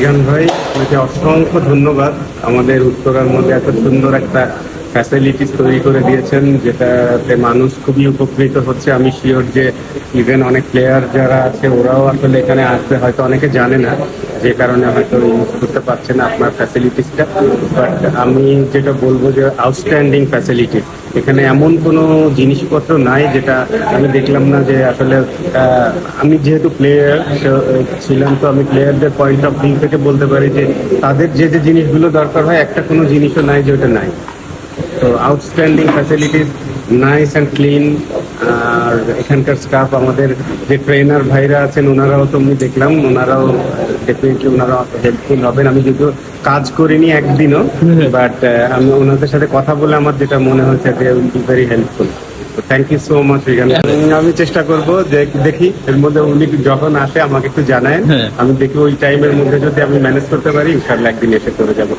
রিগান ভাই, আপনাকে অসংখ্য ধন্যবাদ। আমাদের উত্তরার মধ্যে এত সুন্দর একটা ফ্যাসিলিটিস তৈরি করে দিয়েছেন, যেটাতে মানুষ খুবই উপকৃত হচ্ছে। আমি শিওর যে ইভেন অনেক প্লেয়ার যারা আছে ওরাও আসলে এখানে আসবে, হয়তো অনেকে জানে না, যে কারণে হয়তো ইউজ করতে পারছে না আপনার ফ্যাসিলিটিসটা। বাট আমি যেটা বলবো যে আউটস্ট্যান্ডিং ফ্যাসিলিটিস, এখানে এমন কোনো জিনিসপত্র নাই যেটা আমি দেখলাম না। যে আসলে আমি যেহেতু প্লেয়ার ছিলাম, তো আমি প্লেয়ারদের পয়েন্ট অফ ভিউ থেকে বলতে পারি যে তাদের যে যে জিনিসগুলো দরকার হয় একটা কোনো জিনিসও নাই যেটা নাই। তো outstanding facilities, nice and clean. আর এখানকার স্টাফ, আমাদের যে ট্রেনার ভাইরা আছেন ওনারাও তো আমি দেখলাম, ওনারাও ডেফিনেটলি ওনারা হেল্পফুল হবেন। আমি যদিও কাজ করিনি একদিনও, বাট আমি ওনাদের সাথে কথা বলে আমার যেটা মনে হচ্ছে যে will be very helpful. Thank you so much Regan. আমি চেষ্টা করব যে দেখি এর মধ্যে উনি যখন আসে আমাকে একটু জানায়, আমি দেখি ওই টাইমের মধ্যে যদি আমি ম্যানেজ করতে পারি ইনশাআল্লাহ একদিন এসে করে যাবো।